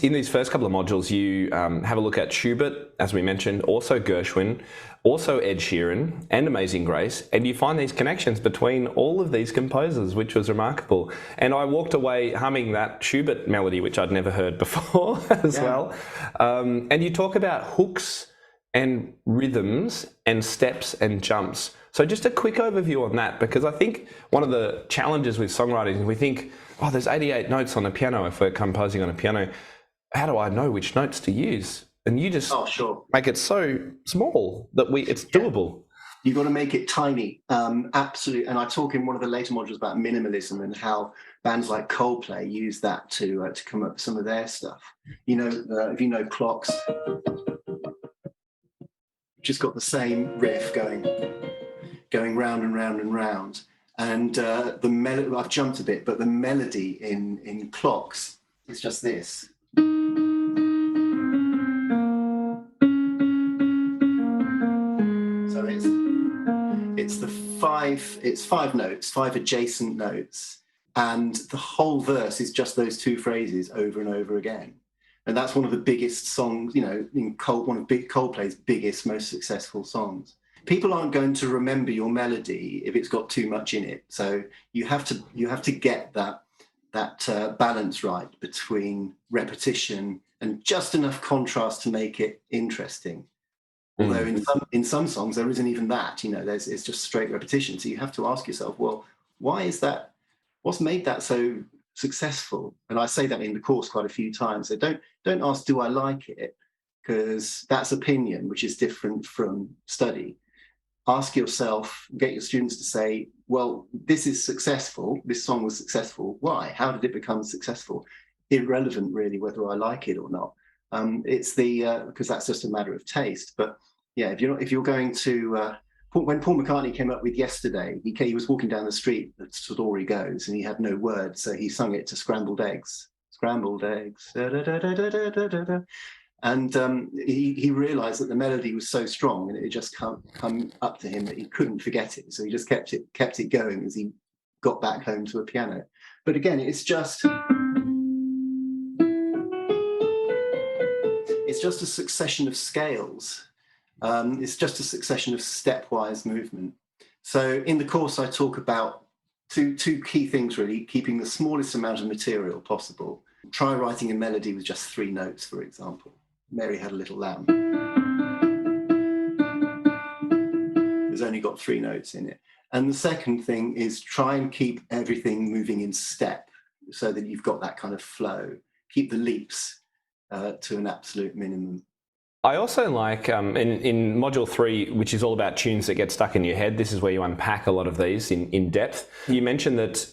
In these first couple of modules, you have a look at Schubert, as we mentioned, also Gershwin, also Ed Sheeran, and Amazing Grace, and you find these connections between all of these composers, which was remarkable. And I walked away humming that Schubert melody, which I'd never heard before as well. And you talk about hooks and rhythms and steps and jumps. So just a quick overview on that, because I think one of the challenges with songwriting is we think, oh, there's 88 notes on a piano if we're composing on a piano. How do I know which notes to use? And you just make it so small that it's doable. You've got to make it tiny, absolutely. And I talk in one of the later modules about minimalism and how bands like Coldplay use that to come up with some of their stuff. You know, if you know Clocks, just got the same riff going round and round and round. And the melody, I've jumped a bit, but the melody in Clocks is just this. So it's five notes, five adjacent notes, and the whole verse is just those two phrases over and over again. And that's one of the biggest songs, you know, one of Coldplay's biggest, most successful songs. People aren't going to remember your melody if it's got too much in it. So you have to get that balance right between repetition and just enough contrast to make it interesting. Although in some songs there isn't even that, you know, it's just straight repetition. So you have to ask yourself, well, why is that? What's made that so successful? And I say that in the course quite a few times. So don't ask, do I like it? Because that's opinion, which is different from study. Ask yourself, get your students to say, well, this is successful. This song was successful. Why? How did it become successful? Irrelevant, really, whether I like it or not. It's because that's just a matter of taste. But yeah, if you're going to when Paul McCartney came up with Yesterday, he was walking down the street, the story goes, and he had no words, so he sung it to Scrambled Eggs. Scrambled eggs. Da, da, da, da, da, da, da, da. And he realised that the melody was so strong and it had just come up to him that he couldn't forget it. So he just kept it going as he got back home to a piano. But again, it's just a succession of scales. It's just a succession of stepwise movement. So in the course, I talk about two key things, really: keeping the smallest amount of material possible. Try writing a melody with just 3 notes, for example. Mary Had a Little Lamb. It's only got 3 notes in it. And the second thing is try and keep everything moving in step so that you've got that kind of flow. Keep the leaps to an absolute minimum. I also like, in Module 3, which is all about tunes that get stuck in your head, this is where you unpack a lot of these in depth. You mentioned that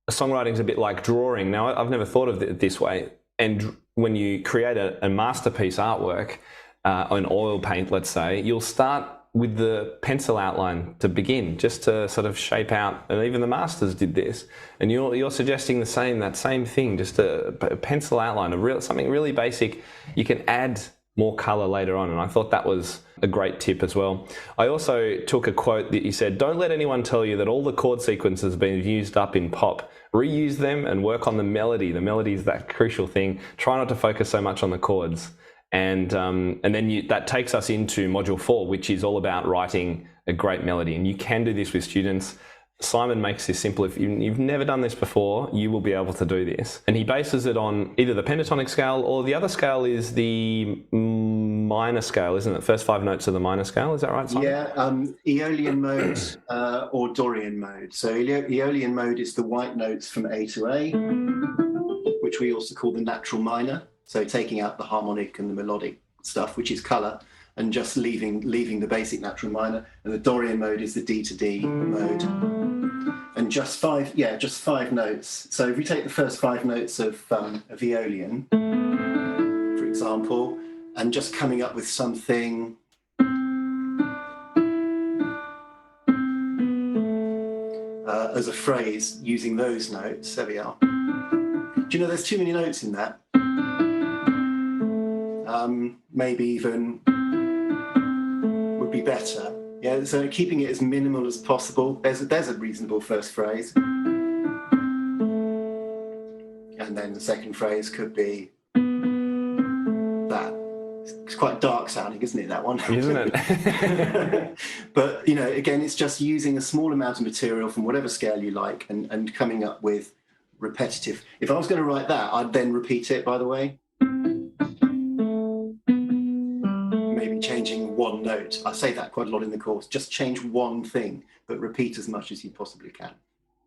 songwriting is a bit like drawing. Now, I've never thought of it this way. And when you create a masterpiece artwork, an oil paint, let's say, you'll start with the pencil outline to begin, just to sort of shape out, and even the masters did this. And you're suggesting that same thing, just a pencil outline, something really basic. You can add more colour later on, and I thought that was a great tip as well. I also took a quote that you said, don't let anyone tell you that all the chord sequences have been used up in pop. Reuse them and work on the melody. The melody is that crucial thing. Try not to focus so much on the chords. And then that takes us into Module 4, which is all about writing a great melody. And you can do this with students. Simon makes this simple. If you've never done this before, you will be able to do this. And he bases it on either the pentatonic scale or the other scale is the minor scale, isn't it? First 5 notes of the minor scale. Is that right, Simon? Yeah, Aeolian mode or Dorian mode. So Aeolian mode is the white notes from A to A, which we also call the natural minor. So taking out the harmonic and the melodic stuff, which is colour, and just leaving the basic natural minor. And the Dorian mode is the D to D mode. And just 5 notes. So if we take the first 5 notes of Aeolian, for example, and just coming up with something as a phrase using those notes, there we are. Do you know there's too many notes in that? Maybe even would be better. Yeah, so keeping it as minimal as possible. There's a reasonable first phrase. And then the second phrase could be quite dark sounding, isn't it, that one? Isn't it? But, you know, again, it's just using a small amount of material from whatever scale you like and coming up with repetitive. If I was going to write that, I'd then repeat it, by the way. Maybe changing one note. I say that quite a lot in the course. Just change one thing, but repeat as much as you possibly can.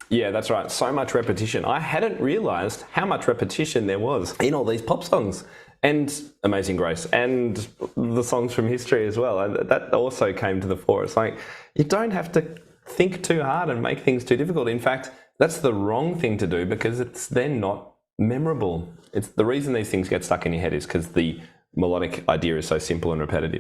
Yeah, that's right. So much repetition. I hadn't realised how much repetition there was in all these pop songs, and Amazing Grace, and the songs from history as well. And that also came to the fore. It's like, you don't have to think too hard and make things too difficult. In fact, that's the wrong thing to do, because it's then not memorable. It's the reason these things get stuck in your head is because the melodic idea is so simple and repetitive.